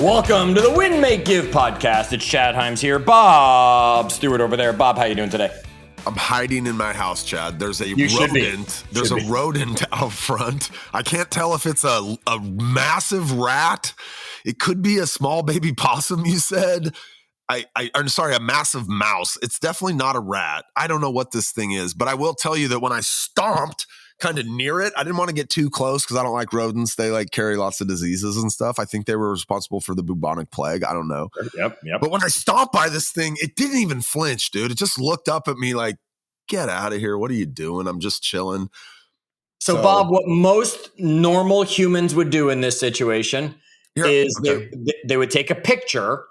Welcome to the Win, Make, Give podcast. It's Chad Hyams here. Bob Stewart over there. Bob, how you doing today? I'm hiding in my house, Chad. There's a rodent. There's a rodent out front. I can't tell if it's a massive rat. It could be a small baby possum, you said. I'm sorry, a massive mouse. It's definitely not a rat. I don't know what this thing is, but I will tell you that when I stomped kind of near it, I didn't want to get too close because I don't like rodents. They like carry lots of diseases and stuff. I think they were responsible for the bubonic plague. I don't know. Yep. But when I stomped by this thing, it didn't even flinch, dude. It just looked up at me like, get out of here. What are you doing? I'm just chilling. So Bob, what most normal humans would do in this situation is they would take a picture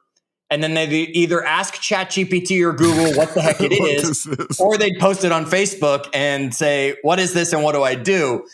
and then they'd either ask ChatGPT or Google what the heck it is, or they'd post it on Facebook and say, what is this and what do I do?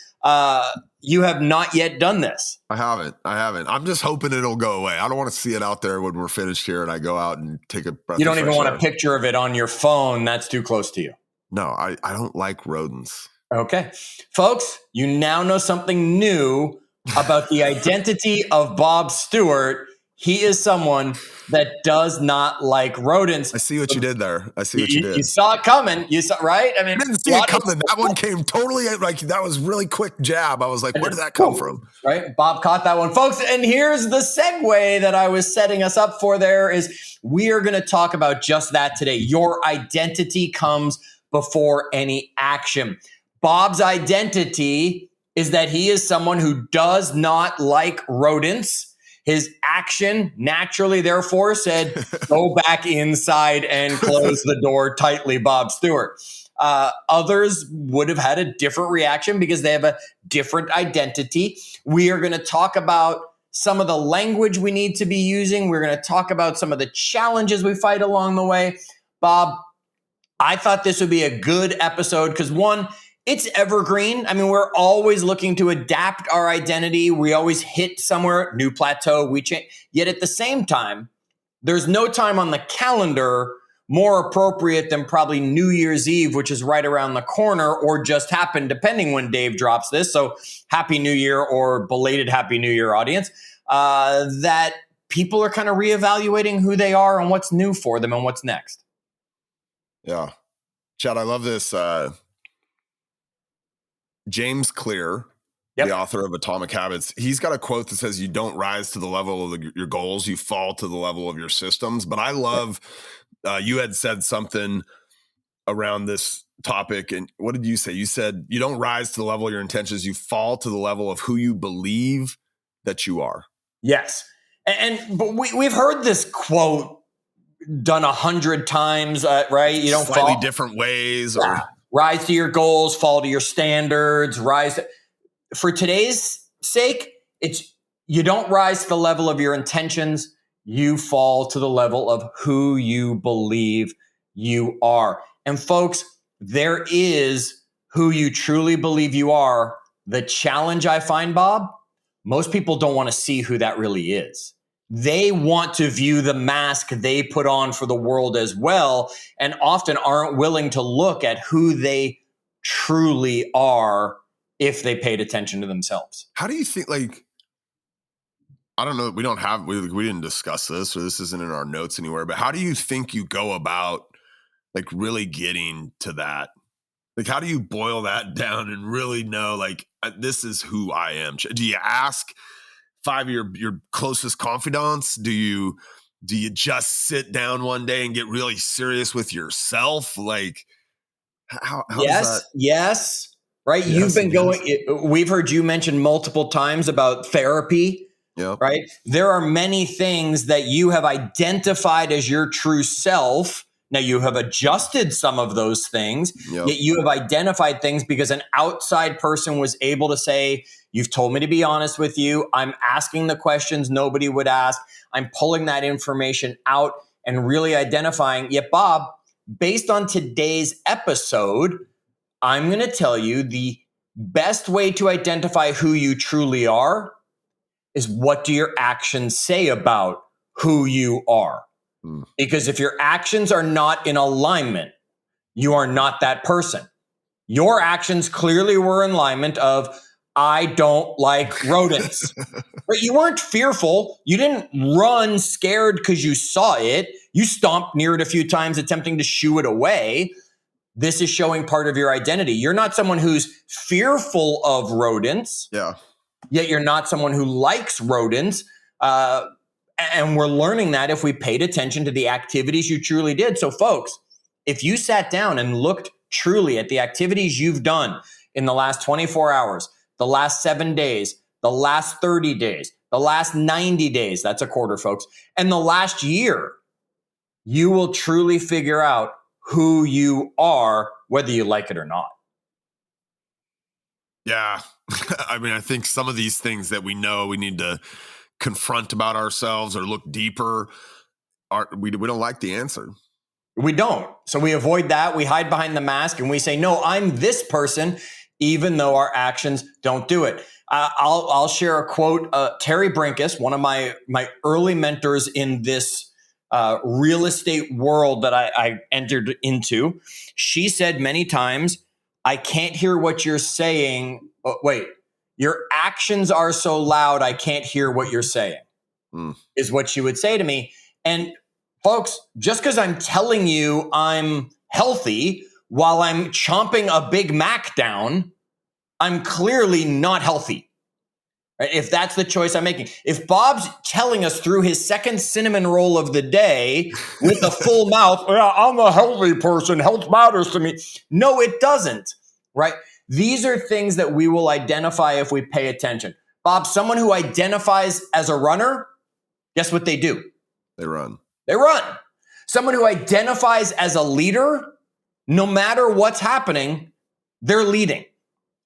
You have not yet done this. I haven't. I'm just hoping it'll go away. I don't want to see it out there when we're finished here and I go out and take a breath. You don't even want a picture of it on your phone. That's too close to you. No, I don't like rodents. Okay. Folks, you now know something new about the identity of Bob Stewart. He is someone that does not like rodents. I see what you did there. You saw it coming. You saw, right? I mean, I didn't see it coming. That one came totally like, that was really quick jab. I was like, where did that come from? Right. Bob caught that one, folks. And here's the segue that I was setting us up for there is we are going to talk about just that today. Your identity comes before any action. Bob's identity is that he is someone who does not like rodents. His action naturally, therefore, said, go back inside and close the door tightly, Bob Stewart. Others would have had a different reaction because they have a different identity. We are going to talk about some of the language we need to be using. We're going to talk about some of the challenges we fight along the way. Bob, I thought this would be a good episode because, one, it's evergreen. I mean, we're always looking to adapt our identity. We always hit somewhere, new plateau, we change. Yet at the same time, there's no time on the calendar more appropriate than probably New Year's Eve, which is right around the corner or just happened, depending when Dave drops this. So Happy New Year or belated Happy New Year, audience, that people are kind of reevaluating who they are and what's new for them and what's next. Yeah. Chad, I love this. James Clear, the author of Atomic Habits, he's got a quote that says, you don't rise to the level of your goals, you fall to the level of your systems. But I love, you had said something around this topic. And what did you say? You said, you don't rise to the level of your intentions, you fall to the level of who you believe that you are. Yes. But we've heard this quote done 100 times, right? You don't slightly fall. Different ways. Or rise to your goals, fall to your standards, for today's sake, it's you don't rise to the level of your intentions, you fall to the level of who you believe you are. And folks, there is who you truly believe you are. The challenge I find, Bob, most people don't want to see who that really is. They want to view the mask they put on for the world as well, and often aren't willing to look at who they truly are if they paid attention to themselves. How do you think, like, I don't know, we didn't discuss this, or this isn't in our notes anywhere, but how do you think you go about like really getting to that? Like, how do you boil that down and really know, like, this is who I am? Do you ask 5 of your closest confidants? Do you just sit down one day and get really serious with yourself? Like, how yes. Right. You've been we've heard you mention multiple times about therapy. Yep. Right. There are many things that you have identified as your true self. Now you have adjusted some of those things, yet you have identified things because an outside person was able to say, you've told me to be honest with you. I'm asking the questions nobody would ask. I'm pulling that information out and really identifying. Yet, Bob, based on today's episode, I'm going to tell you the best way to identify who you truly are is what do your actions say about who you are? Because if your actions are not in alignment, you are not that person. Your actions clearly were in alignment of, I don't like rodents. But you weren't fearful. You didn't run scared because you saw it. You stomped near it a few times attempting to shoo it away. This is showing part of your identity. You're not someone who's fearful of rodents. Yeah. Yet you're not someone who likes rodents. And we're learning that if we paid attention to the activities you truly did. So folks, if you sat down and looked truly at the activities you've done in the last 24 hours, the last 7 days, the last 30 days, the last 90 days, that's a quarter, folks, and the last year, you will truly figure out who you are, whether you like it or not. Yeah. I mean, I think some of these things that we know we need to confront about ourselves or look deeper, we don't like the answer. We don't. So we avoid that. We hide behind the mask and we say, no, I'm this person, even though our actions don't do it. I'll share a quote. Terry Brinkus, one of my early mentors in this real estate world that I entered into, she said many times, I can't hear what you're saying. Oh, wait, your actions are so loud, I can't hear what you're saying, is what she would say to me. And folks, just because I'm telling you I'm healthy while I'm chomping a Big Mac down, I'm clearly not healthy. Right? If that's the choice I'm making. If Bob's telling us through his second cinnamon roll of the day with a full mouth, I'm a healthy person, health matters to me. No, it doesn't, right? These are things that we will identify if we pay attention. Bob, someone who identifies as a runner, guess what they do? They run. They run. Someone who identifies as a leader, no matter what's happening, they're leading.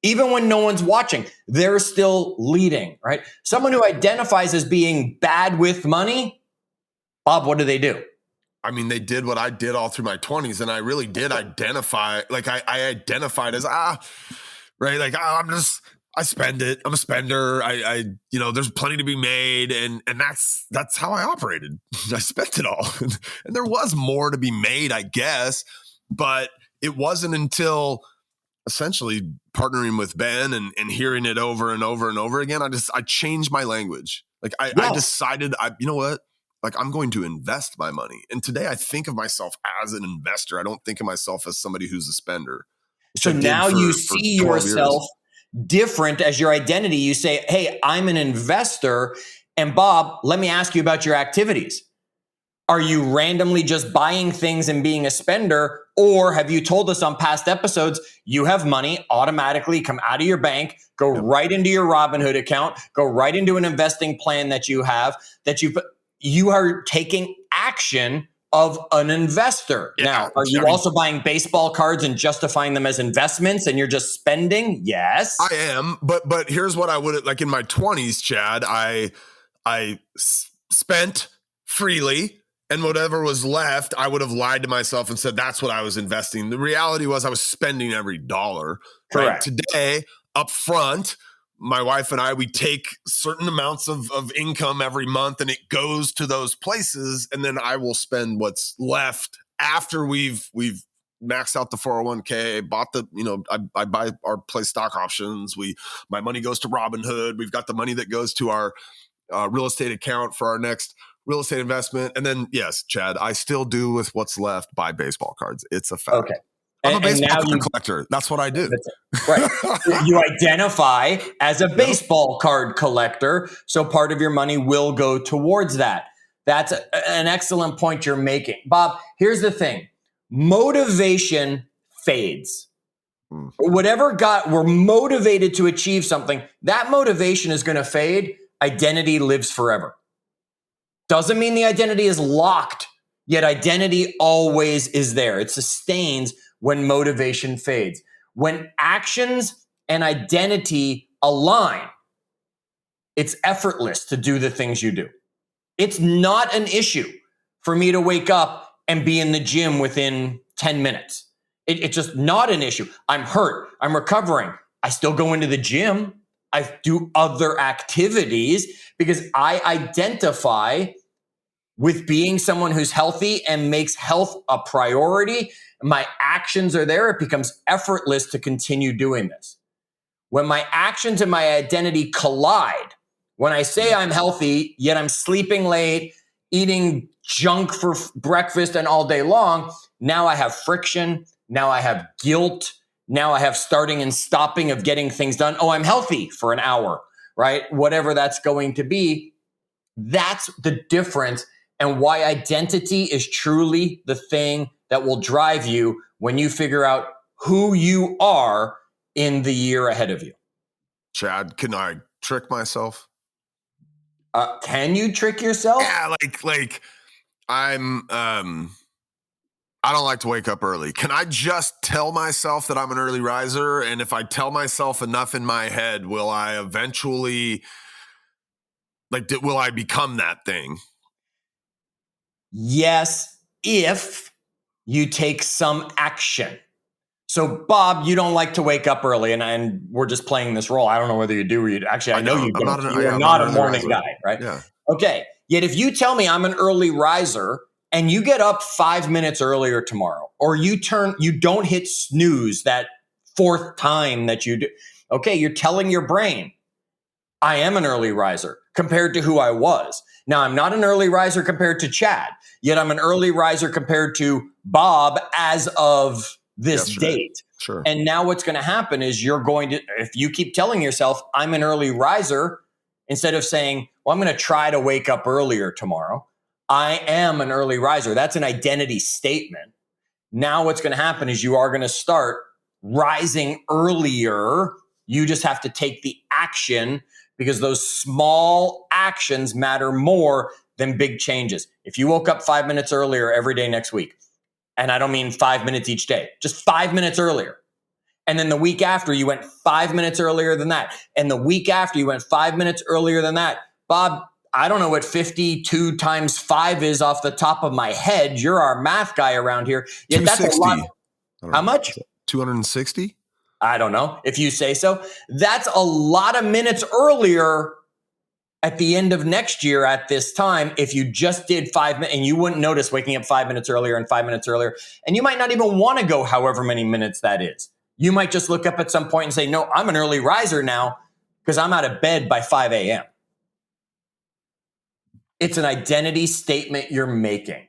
Even when no one's watching, they're still leading, right? Someone who identifies as being bad with money, Bob, what do? I mean, they did what I did all through my 20s, and I really did identify, like I identified as, right? Like, I spend it. I'm a spender. There's plenty to be made. And that's how I operated. I spent it all. And there was more to be made, I guess, but it wasn't until essentially partnering with Ben and hearing it over and over and over again. I changed my language. Like I decided, you know what? Like I'm going to invest my money. And today I think of myself as an investor. I don't think of myself as somebody who's a spender. So now you see yourself different as your identity. You say, hey, I'm an investor. And Bob, let me ask you about your activities. Are you randomly just buying things and being a spender? Or have you told us on past episodes, you have money automatically come out of your bank, go right into your Robinhood account, go right into an investing plan that you have, that you are taking action of an investor. Yeah. Now, are you also buying baseball cards and justifying them as investments and you're just spending? Yes. I am. But here's what I would, like in my 20s, Chad, I spent freely. And whatever was left, I would have lied to myself and said, that's what I was investing. The reality was I was spending every dollar. Correct. Right? Today, up front, my wife and I, we take certain amounts of income every month and it goes to those places. And then I will spend what's left after we've maxed out the 401k, bought I buy our place stock options. My money goes to Robinhood. We've got the money that goes to our real estate account for our next real estate investment. And then, yes, Chad, I still do with what's left buy baseball cards. It's a fact. Okay. I'm a baseball card collector. That's what I do. Right. You identify as a baseball card collector. So part of your money will go towards that. That's an excellent point you're making. Bob, here's the thing. Motivation fades. Whatever we're motivated to achieve something, that motivation is going to fade. Identity lives forever. Doesn't mean the identity is locked, yet identity always is there. It sustains when motivation fades. When actions and identity align, it's effortless to do the things you do. It's not an issue for me to wake up and be in the gym within 10 minutes. It's just not an issue. I'm hurt. I'm recovering. I still go into the gym. I do other activities because I identify with being someone who's healthy and makes health a priority. My actions are there. It becomes effortless to continue doing this. When my actions and my identity collide, when I say I'm healthy, yet I'm sleeping late, eating junk for breakfast and all day long, now I have friction. Now I have guilt. Now I have starting and stopping of getting things done. Oh, I'm healthy for an hour, right? Whatever that's going to be. That's the difference, and why identity is truly the thing that will drive you when you figure out who you are in the year ahead of you. Chad, can I trick myself? Can you trick yourself? Yeah, like I'm I don't like to wake up early. Can I just tell myself that I'm an early riser? And if I tell myself enough in my head, will I eventually, will I become that thing? Yes, if you take some action. So, Bob, you don't like to wake up early, and we're just playing this role. I don't know whether you do or you actually. I know you don't. You're not a morning guy, right? Yeah. Okay. Yet, if you tell me I'm an early riser and you get up 5 minutes earlier tomorrow, or you don't hit snooze that fourth time that you do, okay, you're telling your brain, I am an early riser compared to who I was. Now, I'm not an early riser compared to Chad, yet I'm an early riser compared to Bob as of this date. Sure. And now what's going to happen is you're going to, if you keep telling yourself, I'm an early riser, instead of saying, well, I'm going to try to wake up earlier tomorrow, I am an early riser. That's an identity statement. Now what's going to happen is you are going to start rising earlier. You just have to take the action, because those small actions matter more than big changes. If you woke up 5 minutes earlier every day next week, and I don't mean 5 minutes each day, just 5 minutes earlier. And then the week after you went 5 minutes earlier than that. And the week after you went 5 minutes earlier than that. Bob, I don't know what 52 times 5 is off the top of my head. You're our math guy around here. Yeah, that's a lot. How much? 260? I don't know, if you say so. That's a lot of minutes earlier at the end of next year at this time, if you just did 5 minutes, and you wouldn't notice waking up 5 minutes earlier and 5 minutes earlier. And you might not even want to go however many minutes that is. You might just look up at some point and say, no, I'm an early riser now because I'm out of bed by 5 a.m. It's an identity statement you're making.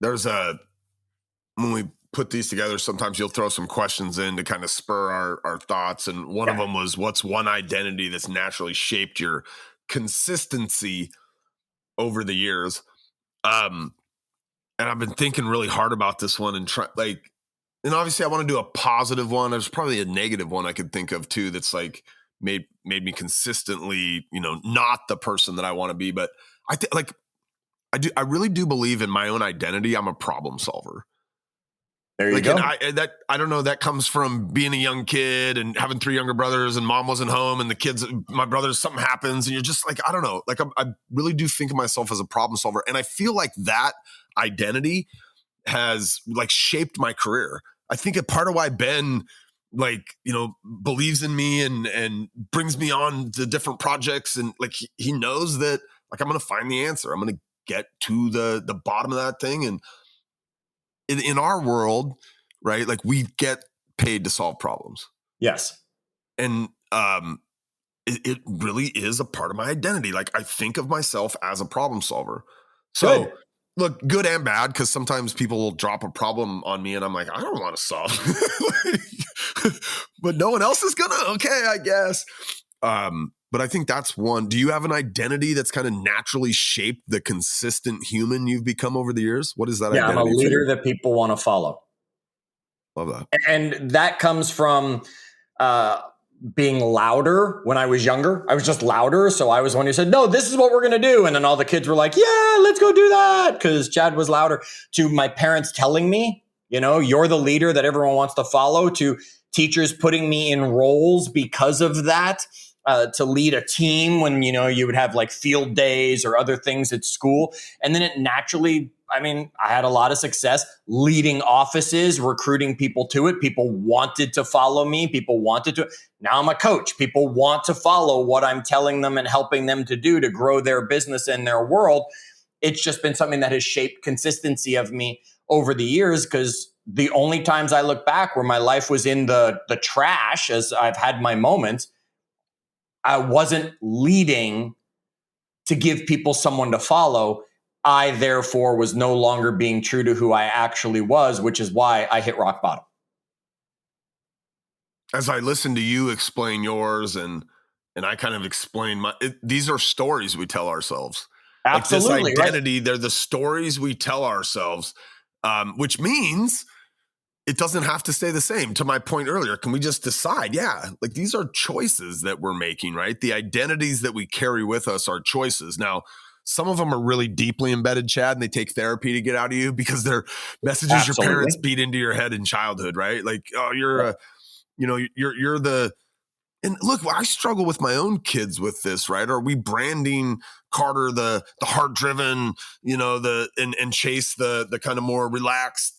When we put these together, sometimes you'll throw some questions in to kind of spur our thoughts. And one of them was, what's one identity that's naturally shaped your consistency over the years? And I've been thinking really hard about this one and and obviously I want to do a positive one. There's probably a negative one I could think of too. That's made me consistently, not the person that I want to be. But I really do believe in my own identity. I'm a problem solver. There you go. And I don't know, that comes from being a young kid and having 3 younger brothers, and mom wasn't home, and the kids, my brothers, something happens, and you're just I don't know, I really do think of myself as a problem solver. And I feel like that identity has shaped my career. I think a part of why Ben believes in me and brings me on to different projects, and he knows that I'm going to find the answer. I'm going to get to the bottom of that thing. And in our world, right, we get paid to solve problems. Yes. And it really is a part of my identity. I think of myself as a problem solver. So good. Look, good and bad, because sometimes people will drop a problem on me and I'm like, I don't want to solve but no one else is gonna. Okay, I guess. But I think that's one. Do you have an identity that's kind of naturally shaped the consistent human you've become over the years? What is that identity? I'm a leader that people want to follow. Love that. And that comes from being louder when I was younger. I was just louder. So I was one who said, no, this is what we're going to do. And then all the kids were like, yeah, let's go do that, because Chad was louder. To my parents telling me, you're the leader that everyone wants to follow. To teachers putting me in roles because of that. To lead a team when, you would have field days or other things at school. And then it naturally, I had a lot of success leading offices, recruiting people to it. People wanted to follow me. People wanted to. Now I'm a coach. People want to follow what I'm telling them and helping them to do to grow their business and their world. It's just been something that has shaped consistency of me over the years, because the only times I look back where my life was in the trash, as I've had my moments, I wasn't leading to give people someone to follow. I therefore was no longer being true to who I actually was, which is why I hit rock bottom. As I listen to you explain yours and I kind of explain these are stories we tell ourselves. Absolutely, like this identity, right? They're the stories we tell ourselves, which means it doesn't have to stay the same. To my point earlier, can we just decide? Yeah, like these are choices that we're making, right? The identities that we carry with us are choices. Now, some of them are really deeply embedded, Chad, and they take therapy to get out of you because they're messages Absolutely. Your parents beat into your head in childhood, right? Like, oh, you're the, and look, I struggle with my own kids with this, right? Are we branding Carter the heart driven, and Chase the kind of more relaxed?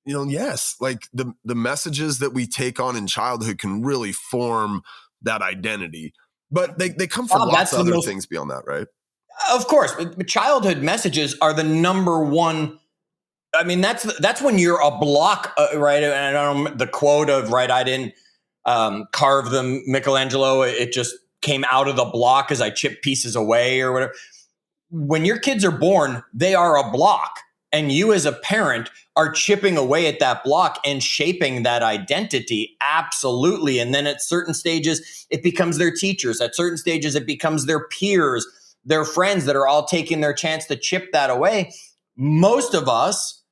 Yes, like the messages that we take on in childhood can really form that identity, but they come from lots of other things beyond that, right? Of course, but childhood messages are the number one. I mean, that's when you're a block, right? And I don't know the quote of, right, I didn't carve the Michelangelo. It just came out of the block as I chipped pieces away or whatever. When your kids are born, they are a block. And you as a parent are chipping away at that block and shaping that identity. Absolutely. And then at certain stages, it becomes their teachers. At certain stages, it becomes their peers, their friends that are all taking their chance to chip that away. Most of us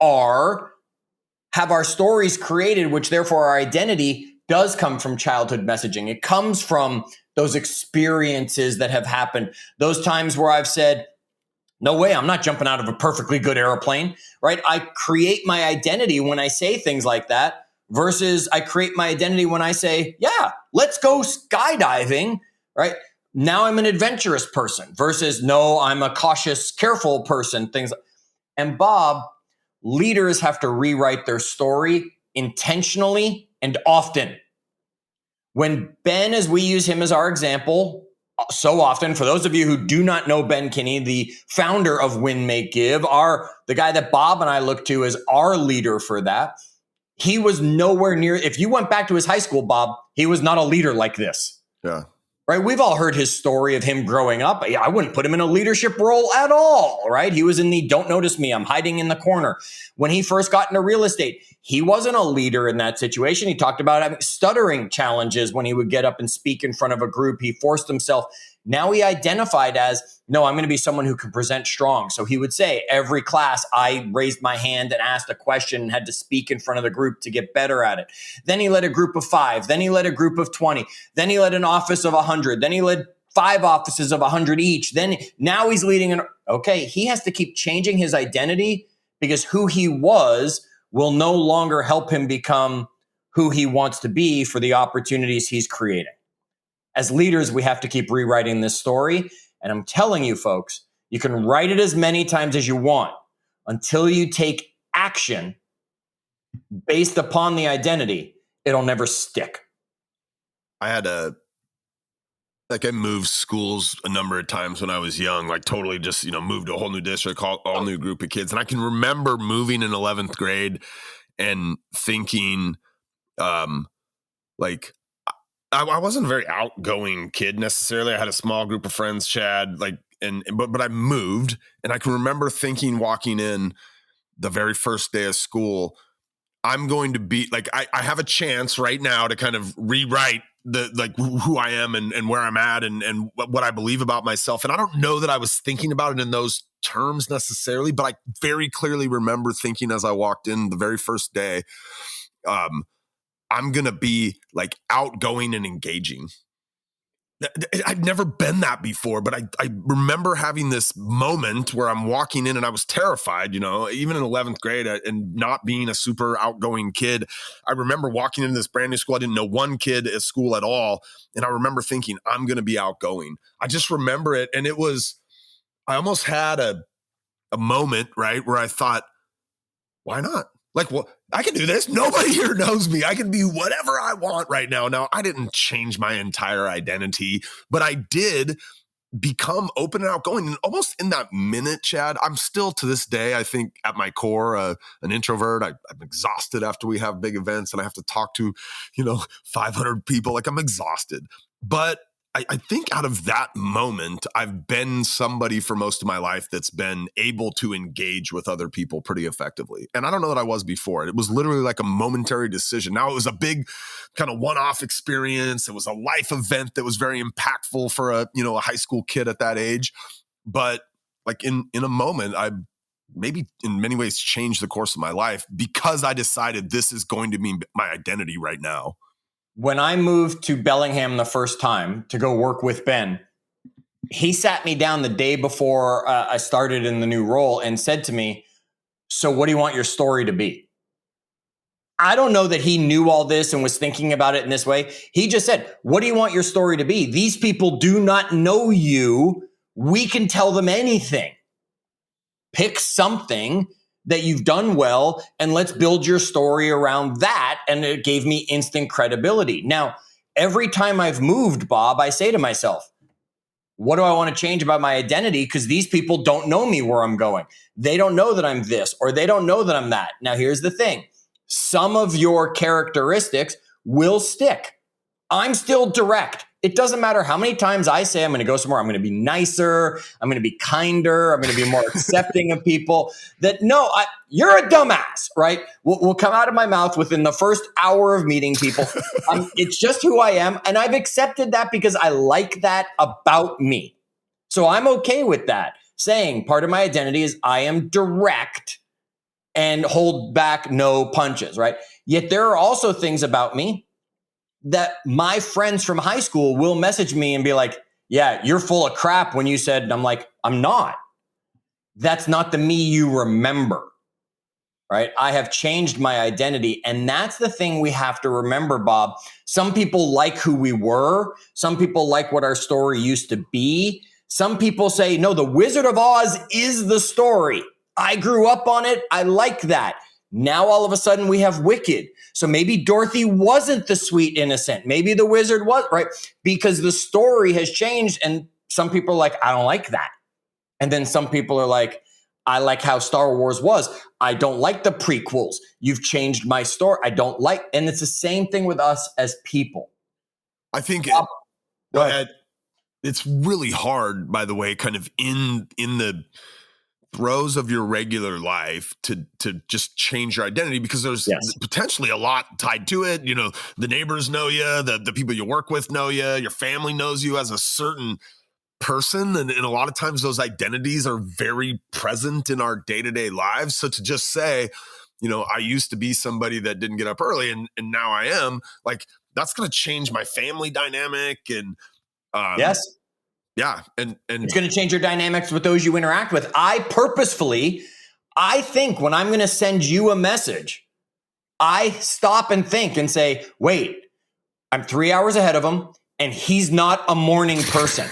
have our stories created, which therefore our identity does come from childhood messaging. It comes from those experiences that have happened, those times where I've said, no way, I'm not jumping out of a perfectly good airplane, right? I create my identity when I say things like that versus I create my identity when I say, yeah, let's go skydiving, right? Now I'm an adventurous person versus no, I'm a cautious, careful person, things. And Bob, leaders have to rewrite their story intentionally and often. When Ben, as we use him as our example, so often, for those of you who do not know Ben Kinney, the founder of Win, Make, Give, the guy that Bob and I look to as our leader for that, he was nowhere near. If you went back to his high school, Bob, he was not a leader like this. Yeah. Right? We've all heard his story of him growing up. I wouldn't put him in a leadership role at all, right? He was in the don't notice me, I'm hiding in the corner. When he first got into real estate, he wasn't a leader in that situation. He talked about having stuttering challenges when he would get up and speak in front of a group. He forced himself. Now he identified as, no, I'm going to be someone who can present strong. So he would say, every class, I raised my hand and asked a question and had to speak in front of the group to get better at it. Then he led a group of 5. Then he led a group of 20. Then he led an office of 100. Then he led 5 offices of 100 each. Now he's leading okay, he has to keep changing his identity because who he was will no longer help him become who he wants to be for the opportunities he's creating. As leaders, we have to keep rewriting this story. And I'm telling you, folks, you can write it as many times as you want until you take action based upon the identity. It'll never stick. I moved schools a number of times when I was young, like totally just, moved to a whole new district, all new group of kids. And I can remember moving in 11th grade and thinking, I wasn't a very outgoing kid necessarily. I had a small group of friends, Chad, but I moved, and I can remember thinking, walking in the very first day of school, I'm going to be I have a chance right now to kind of rewrite who I am and where I'm at and what I believe about myself. And I don't know that I was thinking about it in those terms necessarily, but I very clearly remember thinking as I walked in the very first day, I'm going to be outgoing and engaging. I'd never been that before, but I remember having this moment where I'm walking in and I was terrified, even in 11th grade and not being a super outgoing kid. I remember walking into this brand new school. I didn't know one kid at school at all. And I remember thinking, I'm going to be outgoing. I just remember it. And I almost had a moment, right, where I thought, why not? I can do this. Nobody here knows me. I can be whatever I want right now. Now, I didn't change my entire identity, but I did become open and outgoing. And almost in that minute, Chad, I'm still to this day, I think at my core, an introvert. I'm exhausted after we have big events and I have to talk to, 500 people. Like I'm exhausted. But I think out of that moment, I've been somebody for most of my life that's been able to engage with other people pretty effectively. And I don't know that I was before. It was literally like a momentary decision. Now it was a big kind of one-off experience. It was a life event that was very impactful for a high school kid at that age. But like in a moment, I maybe in many ways changed the course of my life because I decided this is going to be my identity right now. When I moved to Bellingham the first time to go work with Ben, he sat me down the day before I started in the new role and said to me, "So what do you want your story to be?" I don't know that he knew all this and was thinking about it in this way. He just said, "What do you want your story to be? These people do not know you. We can tell them anything. Pick something that you've done well, and let's build your story around that." And it gave me instant credibility. Now, every time I've moved, Bob, I say to myself, what do I want to change about my identity? Because these people don't know me where I'm going. They don't know that I'm this, or they don't know that I'm that. Now, here's the thing. Some of your characteristics will stick. I'm still direct. It doesn't matter how many times I say I'm going to go somewhere, I'm going to be nicer, I'm going to be kinder, I'm going to be more accepting of people. That you're a dumbass, right? Will come out of my mouth within the first hour of meeting people. It's just who I am, and I've accepted that because I like that about me. So I'm okay with that. Saying part of my identity is I am direct and hold back no punches, right? Yet there are also things about me that my friends from high school will message me and be like, "Yeah, you're full of crap when you said," and I'm like, "I'm not. That's not the me you remember," right? I have changed my identity. And that's the thing we have to remember, Bob. Some people like who we were. Some people like what our story used to be. Some people say, no, the Wizard of Oz is the story. I grew up on it. I like that. Now, all of a sudden, we have Wicked. So maybe Dorothy wasn't the sweet innocent. Maybe the wizard was, right? Because the story has changed. And some people are like, I don't like that. And then some people are like, I like how Star Wars was. I don't like the prequels. You've changed my story. I don't like. And it's the same thing with us as people. I think it's really hard, by the way, kind of in the throes of your regular life to just change your identity, because there's potentially a lot tied to it. The neighbors know you, the people you work with know you, your family knows you as a certain person. And a lot of times those identities are very present in our day-to-day lives. So to just say, I used to be somebody that didn't get up early and now I am, like, that's going to change my family dynamic. And yes. Yeah. And it's going to change your dynamics with those you interact with. I think when I'm going to send you a message, I stop and think and say, wait, I'm 3 hours ahead of him and he's not a morning person.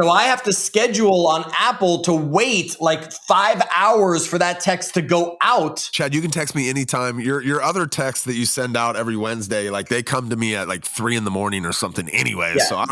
So I have to schedule on Apple to wait like 5 hours for that text to go out. Chad, you can text me anytime. Your other texts that you send out every Wednesday, like they come to me at like 3 a.m. or something anyway. Yeah. So I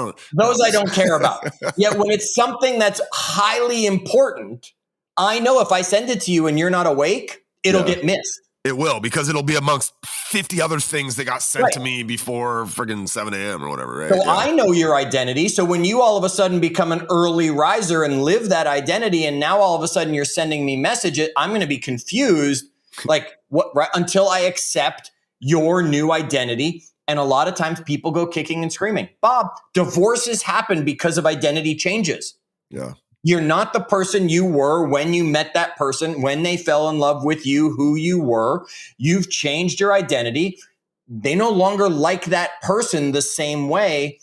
don't care about. Yet when it's something that's highly important, I know if I send it to you and you're not awake, it'll get missed. It will, because it'll be amongst 50 other things that got sent to me before friggin' 7 a.m. or whatever, right? So I know your identity. So when you all of a sudden become an early riser and live that identity, and now all of a sudden you're sending me messages, I'm going to be confused, like what, right? Until I accept your new identity. And a lot of times people go kicking and screaming. Bob, divorces happen because of identity changes. Yeah. You're not the person you were when you met that person, when they fell in love with you, who you were. You've changed your identity. They no longer like that person the same way.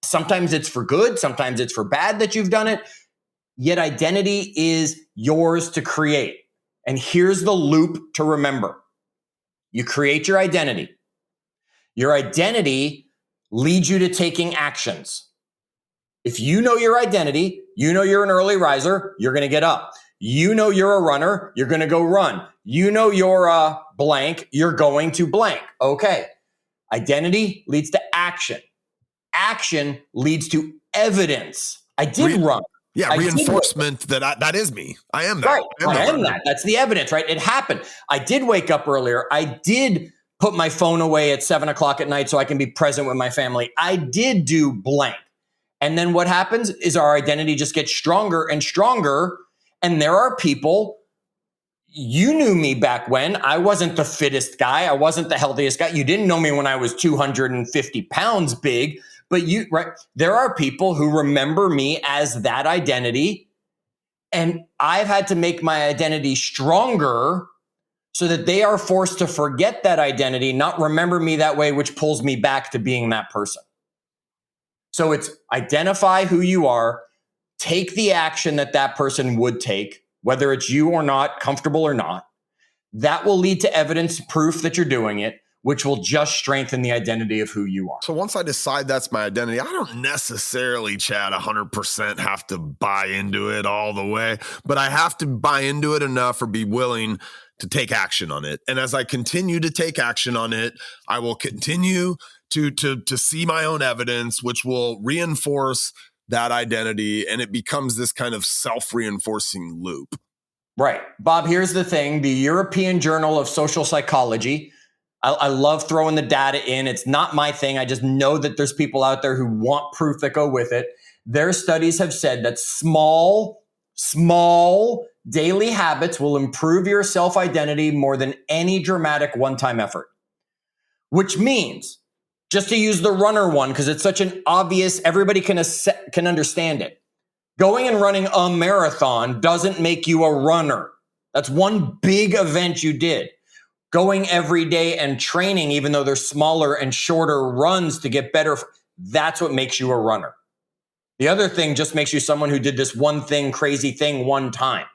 Sometimes it's for good. Sometimes it's for bad that you've done it. Yet identity is yours to create. And here's the loop to remember. You create your identity. Your identity leads you to taking actions. If you know your identity, you know you're an early riser, you're going to get up. You know you're a runner, you're going to go run. You know you're a blank, you're going to blank. Okay. Identity leads to action. Action leads to evidence. I did run. Yeah, reinforcement that is me. I am that. Right. I am that. That's the evidence, right? It happened. I did wake up earlier. I did put my phone away at 7:00 at night so I can be present with my family. I did do blank. And then what happens is our identity just gets stronger and stronger. And there are people, you knew me back when I wasn't the fittest guy. I wasn't the healthiest guy. You didn't know me when I was 250 pounds big. But there are people who remember me as that identity, and I've had to make my identity stronger so that they are forced to forget that identity, not remember me that way, which pulls me back to being that person. So it's identify who you are, take the action that person would take, whether it's you or not, comfortable or not. That will lead to evidence, proof that you're doing it, which will just strengthen the identity of who you are. So once I decide that's my identity, I don't necessarily, Chad, 100% have to buy into it all the way, but I have to buy into it enough or be willing to take action on it. And as I continue to take action on it, I will continue to see my own evidence, which will reinforce that identity. And it becomes this kind of self-reinforcing loop. Right. Bob, here's the thing. The European Journal of Social Psychology, I love throwing the data in. It's not my thing. I just know that there's people out there who want proof that go with it. Their studies have said that small daily habits will improve your self-identity more than any dramatic one-time effort. Which means, just to use the runner one, because it's such an obvious, everybody can understand it. Going and running a marathon doesn't make you a runner. That's one big event you did. Going every day and training, even though they're smaller and shorter runs to get better, that's what makes you a runner. The other thing just makes you someone who did this one thing, crazy thing one time.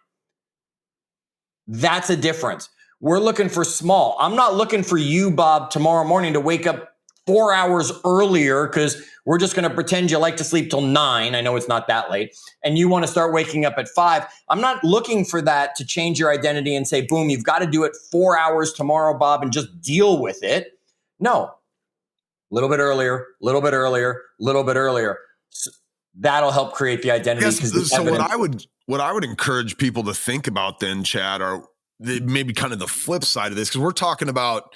That's a difference. We're looking for small. I'm not looking for you, Bob, tomorrow morning to wake up 4 hours earlier because we're just going to pretend you like to sleep till 9. I know it's not that late. And you want to start waking up at 5. I'm not looking for that to change your identity and say, boom, you've got to do it 4 hours tomorrow, Bob, and just deal with it. No. A little bit earlier, a little bit earlier, a little bit earlier. So that'll help create the identity. Yes, so what I would encourage people to think about then, Chad, are maybe kind of the flip side of this, because we're talking about,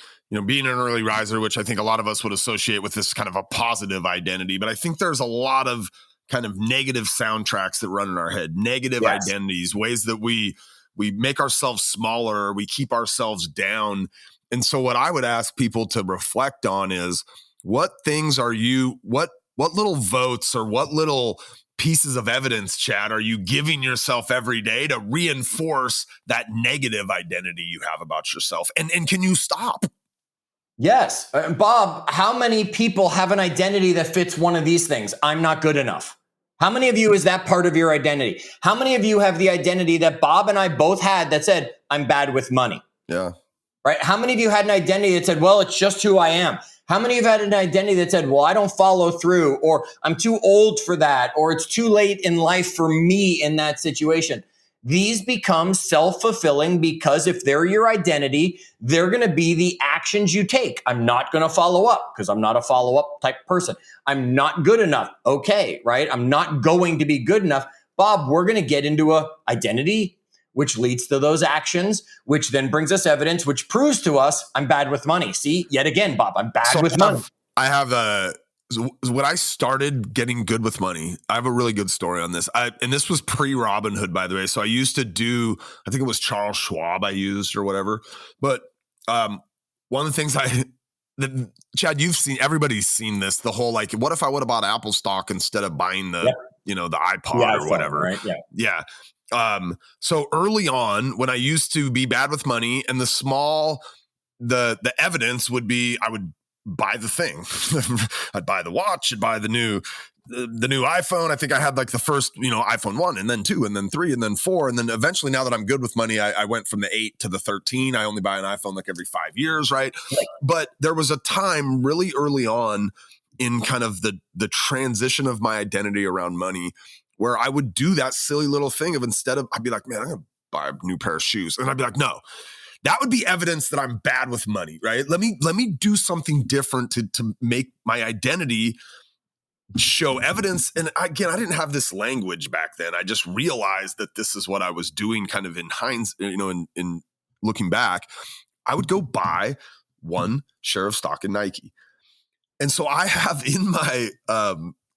being an early riser, which I think a lot of us would associate with this kind of a positive identity. But I think there's a lot of kind of negative soundtracks that run in our head, negative identities, ways that we make ourselves smaller, we keep ourselves down. And so what I would ask people to reflect on is, what things are you, what little votes or what little pieces of evidence, Chad, are you giving yourself every day to reinforce that negative identity you have about yourself? And can you stop? Yes. Bob, how many people have an identity that fits one of these things? I'm not good enough. How many of you is that part of your identity? How many of you have the identity that Bob and I both had that said, I'm bad with money? Yeah. Right? How many of you had an identity that said, well, it's just who I am? How many of you had an identity that said, well, I don't follow through, or I'm too old for that, or it's too late in life for me in that situation? These become self-fulfilling because if they're your identity, they're going to be the actions you take. I'm not going to follow up because I'm not a follow-up type person. I'm not good enough. Okay, right? I'm not going to be good enough. Bob, we're going to get into a identity which leads to those actions, which then brings us evidence, which proves to us I'm bad with money. See, yet again, Bob, I'm bad with money. I have when I started getting good with money, I have a really good story on this. And this was pre-Robinhood, by the way. So I used to do, I think it was Charles Schwab I used or whatever. But one of the things Chad, you've seen, everybody's seen this, the whole, like, what if I would have bought Apple stock instead of buying the iPod or whatever. Right? Yeah. So early on, when I used to be bad with money, and the evidence would be, I would buy the thing. I'd buy the watch, I'd buy the new iPhone. I think I had like the first, iPhone 1 and then 2 and then 3 and then 4. And then eventually, now that I'm good with money, I went from the 8 to the 13. I only buy an iPhone like every 5 years. Right. But there was a time really early on in kind of the transition of my identity around money where I would do that silly little thing of, I'd be like, man, I'm going to buy a new pair of shoes. And I'd be like, no. That would be evidence that I'm bad with money, right? Let me do something different to make my identity show evidence. And again, I didn't have this language back then. I just realized that this is what I was doing kind of in hindsight, in looking back. I would go buy one share of stock in Nike. And so I have in my,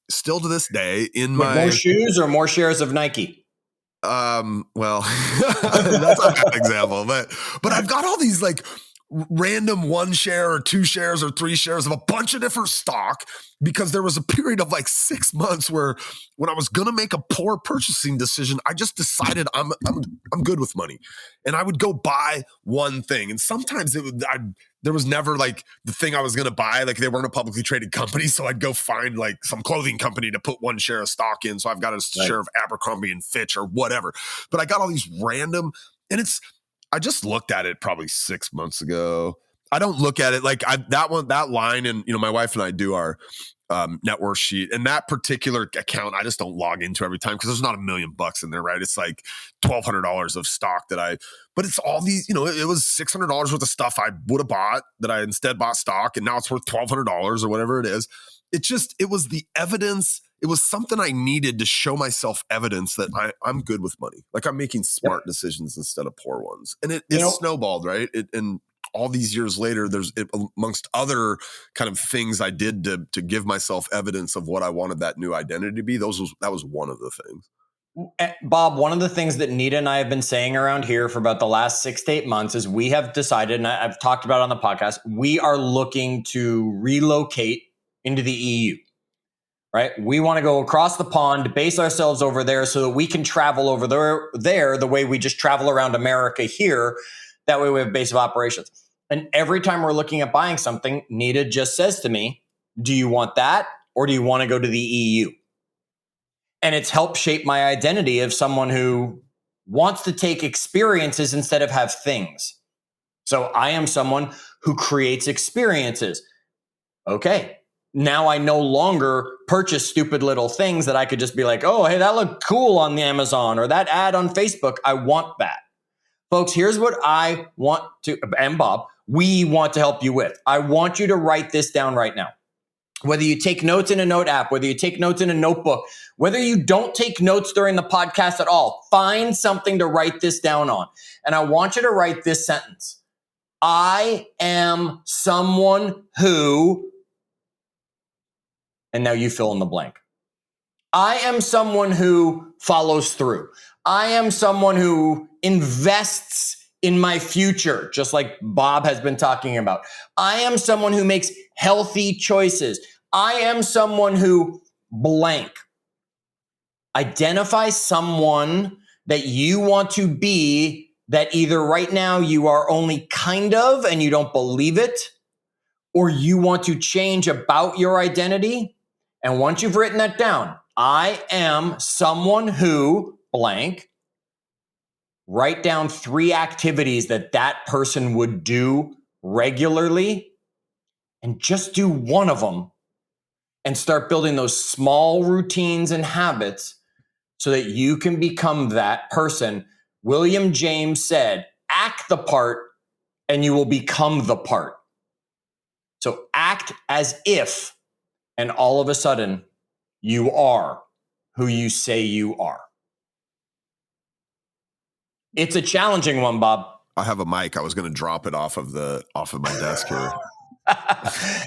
still to this day, more shoes or more shares of Nike? Well, that's a bad example, but I've got all these like random 1 share or 2 shares or 3 shares of a bunch of different stock, because there was a period of like 6 months where when I was going to make a poor purchasing decision, I just decided I'm good with money, and I would go buy one thing. And sometimes there was never like the thing I was going to buy. Like they weren't a publicly traded company. So I'd go find like some clothing company to put 1 share of stock in. So I've got a share of Abercrombie and Fitch or whatever, but I got all these random, and I just looked at it probably 6 months ago. I don't look at it like that line. And, my wife and I do our net worth sheet, and that particular account, I just don't log into every time because there's not $1 million in there, right? It's like $1,200 of stock but it's all these, it was $600 worth of stuff I would have bought that I instead bought stock, and now it's worth $1,200 or whatever it is. It was the evidence. It was something I needed to show myself evidence that I'm good with money. Like I'm making smart decisions instead of poor ones. And it snowballed, right? And all these years later, amongst other kind of things I did to give myself evidence of what I wanted that new identity to be. That was one of the things. Bob, one of the things that Nita and I have been saying around here for about the last 6 to 8 months is we have decided, and I've talked about it on the podcast, we are looking to relocate into the EU. Right? We want to go across the pond, base ourselves over there so that we can travel over there the way we just travel around America here. That way we have a base of operations. And every time we're looking at buying something, Nita just says to me, do you want that or do you want to go to the EU? And it's helped shape my identity of someone who wants to take experiences instead of have things. So I am someone who creates experiences. Okay. Now I no longer purchase stupid little things that I could just be like, oh, hey, that looked cool on the Amazon or that ad on Facebook. I want that. Folks, here's what I want to, and Bob, we want to help you with. I want you to write this down right now. Whether you take notes in a note app, whether you take notes in a notebook, whether you don't take notes during the podcast at all, find something to write this down on. And I want you to write this sentence. I am someone who... And now you fill in the blank. I am someone who follows through. I am someone who invests in my future, just like Bob has been talking about. I am someone who makes healthy choices. I am someone who blank. Identify someone that you want to be that either right now you are only kind of and you don't believe it, or you want to change about your identity. And once you've written that down, I am someone who blank, write down 3 activities that person would do regularly and just do one of them and start building those small routines and habits so that you can become that person. William James said, act the part and you will become the part. So act as if, and all of a sudden, you are who you say you are. It's a challenging one, Bob. I have a mic. I was going to drop it off of my desk here.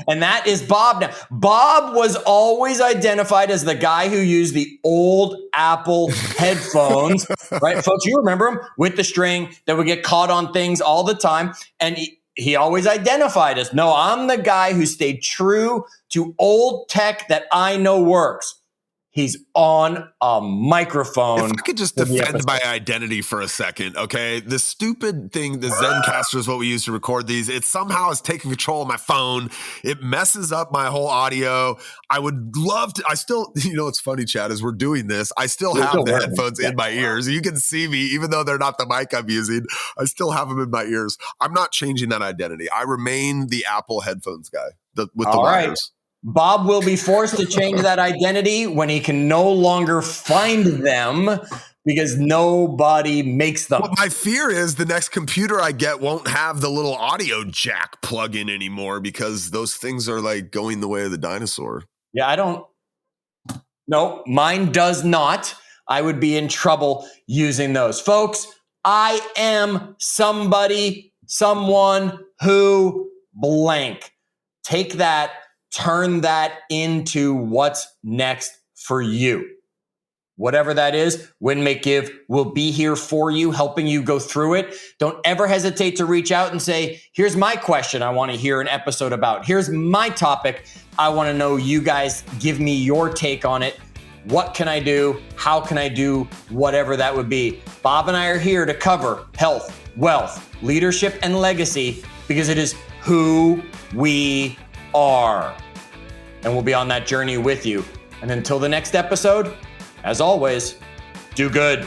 And that is Bob now. Bob was always identified as the guy who used the old Apple headphones, right? Folks, you remember him with the string that would get caught on things all the time. And he always identified as, no, I'm the guy who stayed true to old tech that I know works. He's on a microphone. If I could just defend my identity for a second, okay? The stupid thing, the Zencaster is what we use to record these. It somehow is taking control of my phone. It messes up my whole audio. I would love to, it's funny, Chad, as we're doing this, I still have the headphones in my ears. You can see me, even though they're not the mic I'm using, I still have them in my ears. I'm not changing that identity. I remain the Apple headphones guy with the wires. Right. Bob will be forced to change that identity when he can no longer find them because nobody makes them. Well, my fear is the next computer I get won't have the little audio jack plug-in anymore because those things are like going the way of the dinosaur. Yeah, I don't No, mine does not. I would be in trouble using those. Folks, I am somebody, someone who blank. Take that, turn that into what's next for you. Whatever that is, Win, Make, Give will be here for you, helping you go through it. Don't ever hesitate to reach out and say, here's my question I want to hear an episode about. Here's my topic. I want to know you guys give me your take on it. What can I do? How can I do? Whatever that would be. Bob and I are here to cover health, wealth, leadership, and legacy because it is who we are. And we'll be on that journey with you. And until the next episode, as always, do good.